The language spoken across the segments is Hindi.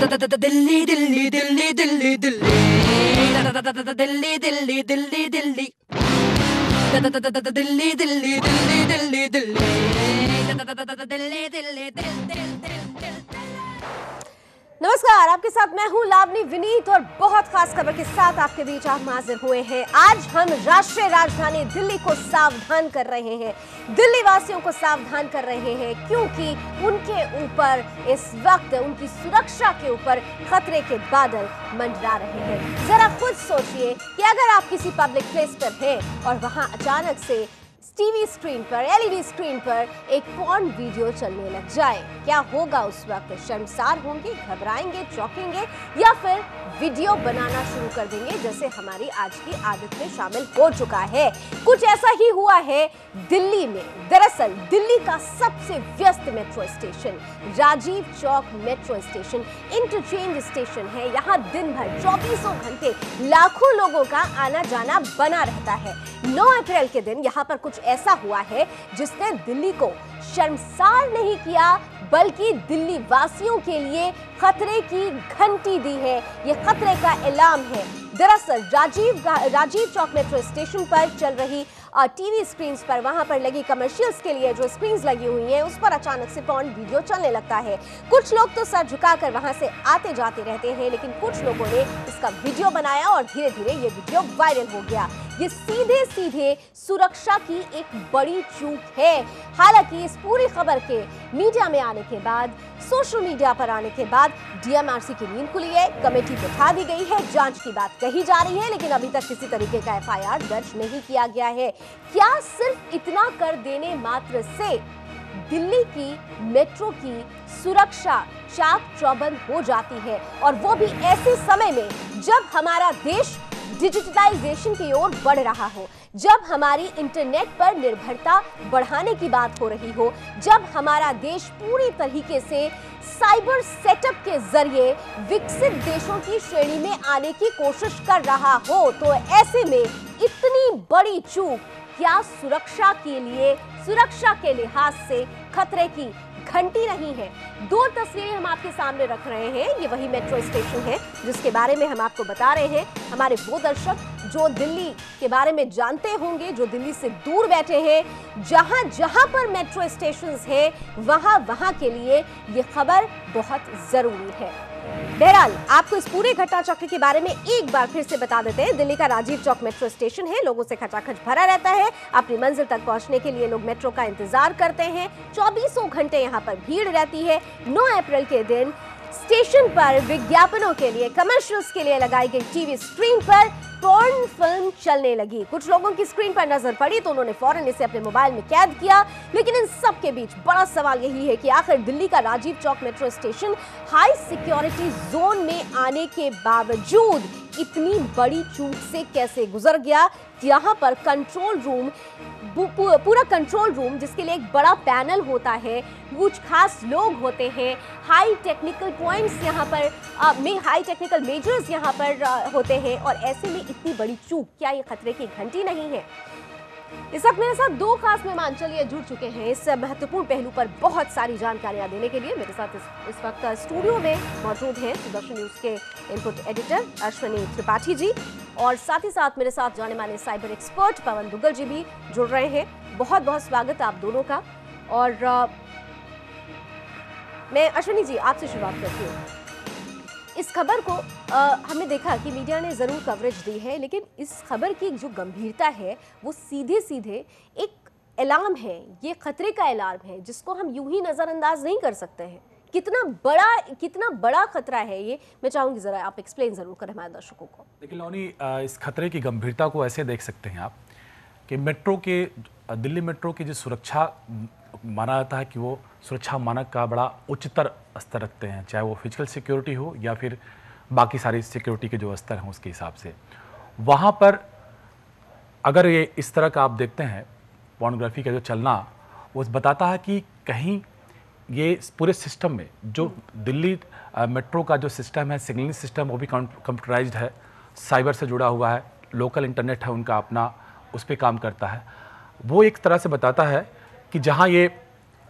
दिल्ली दिल्ली दिल्ली दिल्ली दिल्ली दिल्ली दिल्ली दिल्ली दिल्ली दिल्ली दिल्ली दिल्ली दिल्ली दिल्ली दिल्ली दिल्ली। नमस्कार, आपके साथ मैं हूं लावनी विनीत और बहुत खास खबर के साथ आपके बीच हम हाजिर हुए हैं। आज हम राष्ट्रीय राजधानी दिल्ली को सावधान कर रहे हैं, दिल्ली वासियों को सावधान कर रहे हैं, क्योंकि उनके ऊपर इस वक्त उनकी सुरक्षा के ऊपर खतरे के बादल मंडरा रहे हैं। जरा खुद सोचिए कि अगर आप किसी पब्लिक प्लेस पर हैं और वहां अचानक से टीवी स्क्रीन पर, एलईडी स्क्रीन पर एक पॉर्न वीडियो चलने लग जाए, क्या होगा उस वक्त? शर्मसार होंगे, घबराएंगे, चौंकेंगे या फिर वीडियो बनाना शुरू कर देंगे, जैसे हमारी आज की आदत में शामिल हो चुका है। कुछ ऐसा ही हुआ है दिल्ली में। दरअसल दिल्ली का सबसे व्यस्त metro station Rajiv Chowk metro station interchange station है। यहाँ दिन भर 24 घंटे लाखों लोगों का आना जाना बना रहता है। 9 अप्रैल के दिन यहाँ पर कुछ ऐसा हुआ है जिसने दिल्ली को शर्मसार नहीं किया, बल्कि दिल्ली वासियों के लिए खतरे की घंटी दी है। ये खतरे का ऐलान है। दरअसल राजीव चौक मेट्रो स्टेशन पर चल रही टीवी स्क्रीन्स पर, वहां पर लगी कमर्शियल्स के लिए जो स्क्रीन्स लगी हुई हैं, उस पर अचानक से पॉर्न वीडियो चलने लगता है। कुछ लोग तो सर झुकाकर वहां से आते जाते रहते हैं, लेकिन कुछ लोगों ने इसका वीडियो बनाया और धीरे धीरे ये वीडियो वायरल हो गया। ये सीधे सीधे सुरक्षा की एक बड़ी चूक है। हालांकि इस पूरी खबर के मीडिया में आने के बाद, सोशल मीडिया पर आने के बाद डीएमआरसी की नींद खुली है, कमेटी बिठा दी गई है, जांच की बात कही जा रही है, लेकिन अभी तक किसी तरीके का एफआईआर दर्ज नहीं किया गया है। क्या सिर्फ इतना कर देने मात्र से दिल्ली की मेट्रो की सुरक्षा चाक चौबंद हो जाती है? और वो भी ऐसे समय में जब हमारा देश डिजिटलाइजेशन की ओर बढ़ रहा हो, जब हमारी इंटरनेट पर निर्भरता बढ़ाने की बात हो रही हो, जब हमारा देश पूरी तरीके से साइबर सेटअप के जरिए विकसित देशों की श्रेणी में आने की कोशिश कर रहा हो, तो ऐसे में इतनी बड़ी चूक क्या सुरक्षा के लिए, सुरक्षा के लिहाज से खतरे की घंटी नहीं है? 2 तस्वीरें हम आपके सामने रख रहे हैं। ये वही मेट्रो स्टेशन है जिसके बारे में हम आपको बता रहे हैं। हमारे वो दर्शक जो दिल्ली के बारे में जानते होंगे, जो दिल्ली से दूर बैठे हैं, जहां जहां पर मेट्रो स्टेशन है, वहां के लिए ये खबर बहुत जरूरी है। बहरहाल आपको इस पूरे घटना चक्र के बारे में एक बार फिर से बता देते हैं। दिल्ली का राजीव चौक मेट्रो स्टेशन है, लोगों से खचाखच भरा रहता है। अपनी मंजिल तक पहुंचने के लिए लोग मेट्रो का इंतजार करते हैं। 24 घंटे यहां पर भीड़ रहती है। 9 अप्रैल के दिन स्टेशन पर विज्ञापनों के लिए, कमर्शियल्स के लिए लगाई गई टीवी स्क्रीन पर पॉर्न फिल्म चलने लगी। कुछ लोगों की स्क्रीन पर नजर पड़ी तो उन्होंने फौरन इसे अपने मोबाइल में कैद किया। लेकिन इन सब के बीच बड़ा सवाल यही है कि आखिर दिल्ली का Rajiv Chowk metro station high security zone में आने के बावजूद इतनी बड़ी चूक से कैसे गुजर गया? यहाँ पर कंट्रोल रूम, पूरा कंट्रोल रूम जिसके लिए एक बड़ा पैनल होता है, कुछ खास लोग होते हैं, हाई टेक्निकल पॉइंट्स यहाँ पर हाई टेक्निकल मेजर्स यहाँ पर होते हैं, और ऐसे में इतनी बड़ी चूक, क्या ये खतरे की घंटी नहीं है? इस वक्त मेरे साथ 2 खास मेहमान चलिए जुड़ चुके हैं इस महत्वपूर्ण पहलू पर बहुत सारी जानकारियां देने के लिए। मेरे साथ इस वक्त स्टूडियो में मौजूद हैं सुदर्शन न्यूज के इनपुट एडिटर अश्विनी त्रिपाठी जी, और साथ ही साथ मेरे साथ जाने माने साइबर एक्सपर्ट पवन दुग्गल जी भी जुड़ रहे हैं। बहुत बहुत स्वागत आप दोनों का। और मैं अश्विनी जी आपसे शुरुआत करती हूँ। इस खबर को हमने देखा कि मीडिया ने ज़रूर कवरेज दी है, लेकिन इस खबर की जो गंभीरता है वो सीधे सीधे एक अलार्म है, ये खतरे का अलार्म है जिसको हम यूं ही नज़रअंदाज नहीं कर सकते हैं। कितना बड़ा खतरा है ये, मैं चाहूँगी ज़रा आप एक्सप्लेन ज़रूर करें हमारे दर्शकों को। देखिए लौनी, इस खतरे की गंभीरता को ऐसे देख सकते हैं आप कि दिल्ली मेट्रो की जो सुरक्षा माना जाता है कि वो सुरक्षा मानक का बड़ा उच्चतर स्तर रखते हैं, चाहे वो फिजिकल सिक्योरिटी हो या फिर बाकी सारी सिक्योरिटी के जो स्तर हैं उसके हिसाब से। वहाँ पर अगर ये इस तरह का आप देखते हैं पोर्नोग्राफी का जो चलना, वो बताता है कि कहीं ये पूरे सिस्टम में जो दिल्ली मेट्रो का जो सिस्टम है, सिग्नलिंग सिस्टम, वो भी कंप्यूटराइज्ड है, साइबर से जुड़ा हुआ है, लोकल इंटरनेट है उनका अपना, उस पर काम करता है। वो एक तरह से बताता है कि जहाँ ये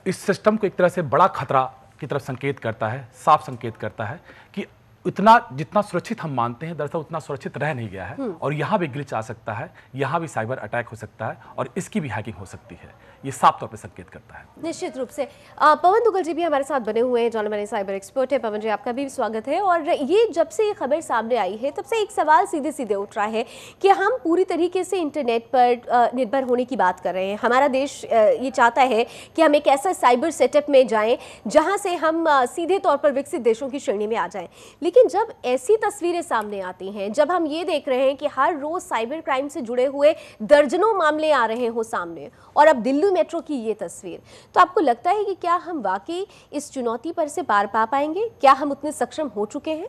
इस सिस्टम को एक तरह से बड़ा खतरा की तरफ संकेत करता है, साफ संकेत करता है कि इतना जितना सुरक्षित हम मानते हैं दरअसल उतना सुरक्षित रह नहीं गया है और यहाँ भी ग्लिच आ सकता है, यहाँ भी साइबर अटैक हो सकता है और इसकी भी हैकिंग हो सकती है। ये साफ तौर पे संकेत करता है। निश्चित रूप से पवन दुग्गल जी भी हमारे साथ बने हुए हैं, जाने माने साइबर एक्सपर्ट है। पवन जी, आपका भी स्वागत है। और ये जब से ये खबर सामने आई है तब से एक सवाल सीधे सीधे उठ रहा है कि हम पूरी तरीके से इंटरनेट पर निर्भर होने की बात कर रहे हैं। हमारा देश ये चाहता है कि हम एक ऐसा साइबर सेटअप में जाएं जहां से हम सीधे तौर पर विकसित देशों की श्रेणी में आ जाएं। लेकिन जब ऐसी तस्वीरें सामने आती हैं, जब हम ये देख रहे हैं कि हर रोज साइबर क्राइम से जुड़े हुए दर्जनों मामले आ रहे हो सामने, और अब दिल्ली मेट्रो की ये तस्वीर, तो आपको लगता है कि क्या हम वाकई इस चुनौती पर से पार पा पाएंगे? क्या हम उतने सक्षम हो चुके हैं?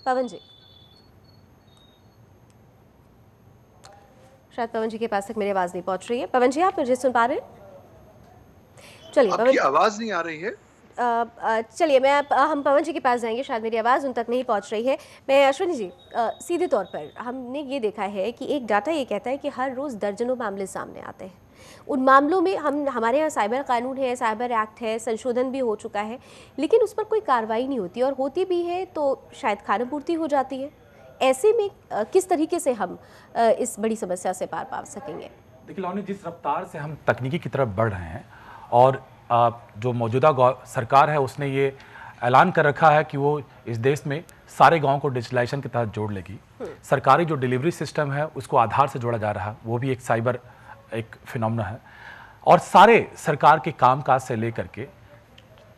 पवन जी, शायद पवन जी के पास तक मेरी आवाज नहीं पहुंच रही है। पवन जी, आप मुझे सुन पा रहे हैं? चलिए, आपकी आवाज नहीं आ रही है। चलिए हम पवन जी के पास जाएंगे, शायद मेरी आवाज़ उन तक नहीं पहुंच रही है। मैं अश्विनी जी, सीधे तौर पर हमने ये देखा है कि एक डाटा ये कहता है कि हर रोज़ दर्जनों मामले सामने आते हैं। उन मामलों में हमारे यहाँ साइबर कानून है, साइबर एक्ट है, संशोधन भी हो चुका है, लेकिन उस पर कोई कार्रवाई नहीं होती, और होती भी है तो शायद खानापूर्ति हो जाती है। ऐसे में किस तरीके से हम इस बड़ी समस्या से पार पा सकेंगे? देखिए लावनी, जिस रफ्तार से हम तकनीकी की तरफ बढ़ रहे हैं और जो मौजूदा सरकार है उसने ये ऐलान कर रखा है कि वो इस देश में सारे गांवों को डिजिटलाइजेशन के तहत जोड़ लेगी। सरकारी जो डिलीवरी सिस्टम है उसको आधार से जोड़ा जा रहा है, वो भी एक साइबर एक फिनोमेना है। और सारे सरकार के कामकाज से लेकर के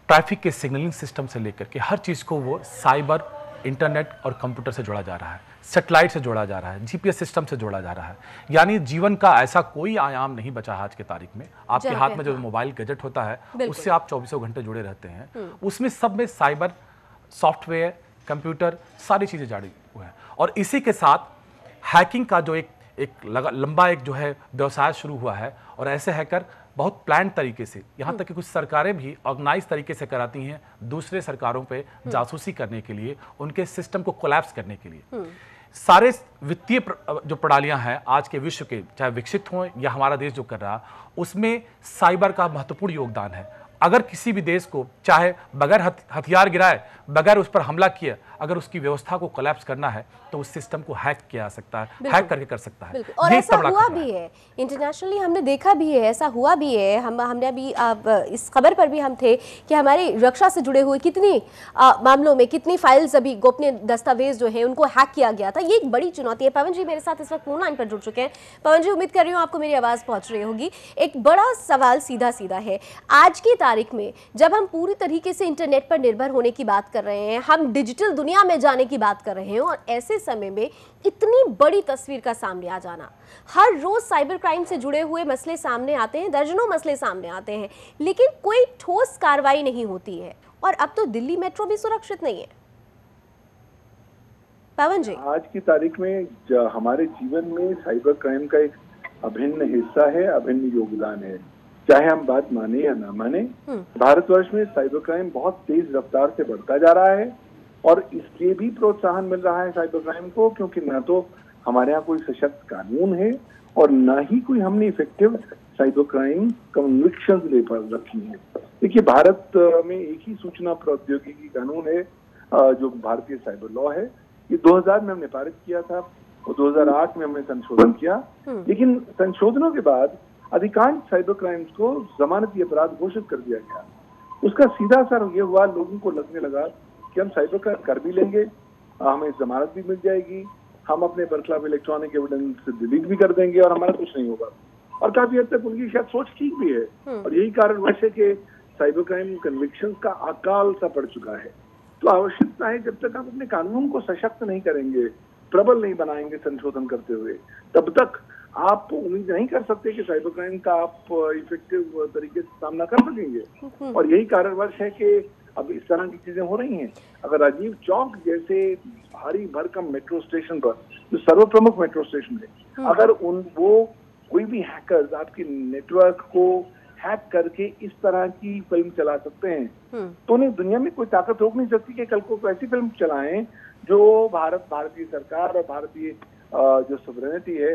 ट्रैफिक के सिग्नलिंग सिस्टम से लेकर के हर चीज़ को वो साइबर, इंटरनेट और कंप्यूटर से जोड़ा जा रहा है, सैटेलाइट से जोड़ा जा रहा है, जीपीएस सिस्टम से जोड़ा जा रहा है। यानी जीवन का ऐसा कोई आयाम नहीं बचा आज की तारीख में। आपके हाथ में जो मोबाइल गैजेट होता है उससे आप 24 घंटे जुड़े रहते हैं, उसमें सब में साइबर, सॉफ्टवेयर, कंप्यूटर, सारी चीज़ें जुड़ी हुई हैं। और इसी के साथ हैकिंग का जो एक लंबा एक जो है व्यवसाय शुरू हुआ है, और ऐसे हैकर बहुत प्लान तरीके से, यहाँ तक कि कुछ सरकारें भी ऑर्गेनाइज तरीके से कराती हैं दूसरे सरकारों पे जासूसी करने के लिए, उनके सिस्टम को कोलैप्स करने के लिए। सारे वित्तीय जो प्रणालियां हैं आज के विश्व के, चाहे विकसित हों या हमारा देश जो कर रहा, उसमें साइबर का महत्वपूर्ण योगदान है। अगर किसी भी देश को चाहे बगैर हथियार गिराए, बगैर उस पर हमला किए, अगर उसकी व्यवस्था को कोलैप्स करना है तो उस सिस्टम को हैक किया जा सकता है, हैक करके कर सकता है। और ऐसा हुआ भी है, इंटरनेशनली हमने देखा भी है, ऐसा हुआ भी है। हमने अभी इस खबर पर भी हम थे कि हमारी रक्षा से जुड़े हुए कितनी मामलों में कितनी फाइल्स, अभी गोपनीय दस्तावेज जो है उनको हैक किया गया था। ये एक बड़ी चुनौती है। पवन जी मेरे साथ इस वक्त फोन लाइन पर जुड़ चुके हैं। पवन जी, उम्मीद कर रही हूँ आपको मेरी आवाज़ पहुँच रही होगी। एक बड़ा सवाल सीधा सीधा है, आज की तारीख में जब हम पूरी तरीके से इंटरनेट पर निर्भर होने की बात कर रहे हैं, हम डिजिटल दुनिया में जाने की बात कर रहे हैं, और ऐसे समय में इतनी बड़ी तस्वीर का सामने आ जाना, हर रोज साइबर क्राइम से जुड़े हुए मसले सामने आते हैं, दर्जनों मसले सामने आते हैं, लेकिन कोई ठोस कार्रवाई नहीं होती है। और अब तो दिल्ली मेट्रो भी सुरक्षित नहीं है। पवन जी, आज की तारीख में हमारे जीवन में साइबर क्राइम का एक अभिन्न हिस्सा है, अभिन्न योगदान है, चाहे हम बात माने या ना माने। भारतवर्ष में साइबर क्राइम बहुत तेज रफ्तार से बढ़ता जा रहा है, और इसलिए भी प्रोत्साहन मिल रहा है साइबर क्राइम को, क्योंकि ना तो हमारे यहाँ कोई सशक्त कानून है और ना ही कोई हमने इफेक्टिव साइबर क्राइम कन्विक्शंस ले पर रखी है। देखिए, भारत में एक ही सूचना प्रौद्योगिकी कानून है जो भारतीय साइबर लॉ है। ये 2000 में हमने पारित किया था और 2008 में हमने संशोधन किया, लेकिन संशोधनों के बाद अधिकांश साइबर क्राइम्स को जमानती अपराध घोषित कर दिया गया। उसका सीधा असर ये हुआ, लोगों को लगने लगा कि हम साइबर क्राइम कर भी लेंगे, हमें जमानत भी मिल जाएगी, हम अपने बरखलाफ इलेक्ट्रॉनिक एविडेंस डिलीट भी कर देंगे और हमारा कुछ नहीं होगा। और काफी हद तक उनकी शायद सोच ठीक भी है, और यही कारण वैसे कि साइबर क्राइम कन्विक्शन का अकाल सा पड़ चुका है। तो आवश्यकता है, जब तक आप अपने कानून को सशक्त नहीं करेंगे, प्रबल नहीं बनाएंगे संशोधन करते हुए, तब तक आप उम्मीद नहीं कर सकते कि साइबर क्राइम का आप इफेक्टिव तरीके से सामना कर सकेंगे। और यही कारणवश है कि अब इस तरह की चीजें हो रही हैं। अगर राजीव चौक जैसे भारी भरकम मेट्रो स्टेशन पर, जो सर्वप्रमुख मेट्रो स्टेशन है, अगर वो कोई भी हैकर्स आपके नेटवर्क को हैक करके इस तरह की फिल्म चला सकते हैं, तो उन्हें दुनिया में कोई ताकत रोक नहीं सकती कि कल को ऐसी फिल्म चलाएं जो भारतीय सरकार और भारतीय जो सॉवरेनिटी है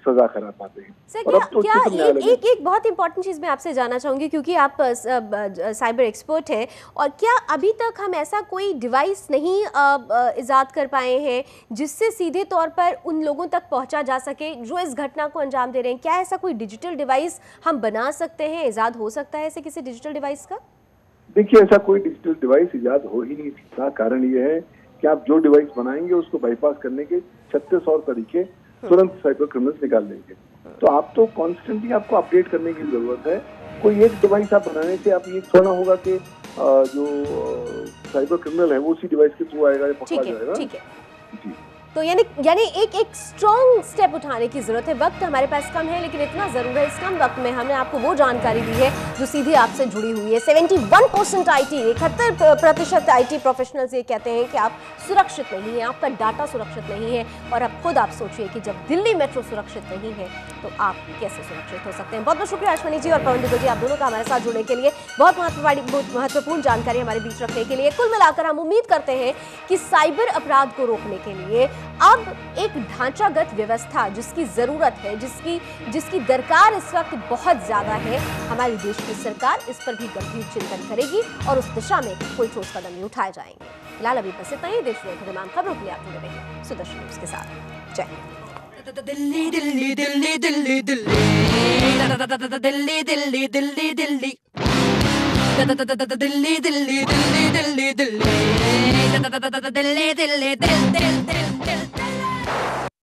सजा करा पाते हैं। सर और अब तो क्या उच्चतम न्यायालय में एक बहुत इंपॉर्टेंट चीज मैं आपसे जानना चाहूंगी, क्योंकि आप साइबर एक्सपर्ट हैं, और क्या अभी तक हम ऐसा कोई डिवाइस नहीं इजाद कर पाए हैं जिससे सीधे तौर पर उन लोगों तक पहुंचा जा सके जो इस घटना को अंजाम दे रहे हैं? क्या ऐसा कोई डिजिटल डिवाइस हम बना सकते हैं, इजाद हो सकता है ऐसे किसी डिजिटल डिवाइस का? देखिए, ऐसा कोई डिजिटल डिवाइस इजाद हो ही नहीं सकता। कारण ये है कि आप जो डिवाइस बनाएंगे उसको बाईपास करने के 36 और तरीके तुरंत साइबर क्रिमिनल्स निकाल लेंगे। तो आप तो कॉन्स्टेंटली आपको अपडेट करने की जरूरत है। कोई एक डिवाइस आप बनाने से आप ये थोड़ा होगा कि जो साइबर क्रिमिनल है वो उसी डिवाइस के थ्रू आएगा या पकड़ा जाएगा। ठीक है। जी। तो यानी एक स्ट्रॉन्ग स्टेप उठाने की जरूरत है। वक्त हमारे पास कम है, लेकिन इतना जरूर है, इस कम वक्त में हमने आपको वो जानकारी दी है जो सीधे आपसे जुड़ी हुई है। 71% IT, 71% IT प्रोफेशनल्स ये कहते हैं कि आप सुरक्षित नहीं हैं, आपका डाटा सुरक्षित नहीं है। और अब खुद आप सोचिए कि जब दिल्ली मेट्रो सुरक्षित नहीं है तो आप कैसे सुरक्षित हो सकते हैं। बहुत बहुत शुक्रिया अश्विनी जी और पवन दुबे जी, आप दोनों का हमारे साथ जुड़ने के लिए, बहुत महत्वपूर्ण जानकारी हमारे बीच रखने के लिए। कुल मिलाकर हम उम्मीद करते हैं कि साइबर अपराध को रोकने के लिए अब एक ढांचागत व्यवस्था जिसकी जरूरत है, जिसकी दरकार इस वक्त बहुत ज्यादा है, हमारे देश की सरकार इस पर भी गंभीर चिंतन करेगी और उस दिशा में कोई ठोस कदम भी उठाए जाएंगे। फिलहाल अभी बस इतना ही। देश में तमाम खबरों के लिए आप जुड़े रहिए सुदर्शन न्यूज के साथ। जय हिंद। दिल्ली दिल्ली दिल्ली दिल्ली दिल्ली दिल्ली दिल्ली दिल्ली दिल्ली दिल्ली दिल्ली दिल्ली दिल्ली दिल्ली दिल्ली दिल्ली दिल्ली दिल्ली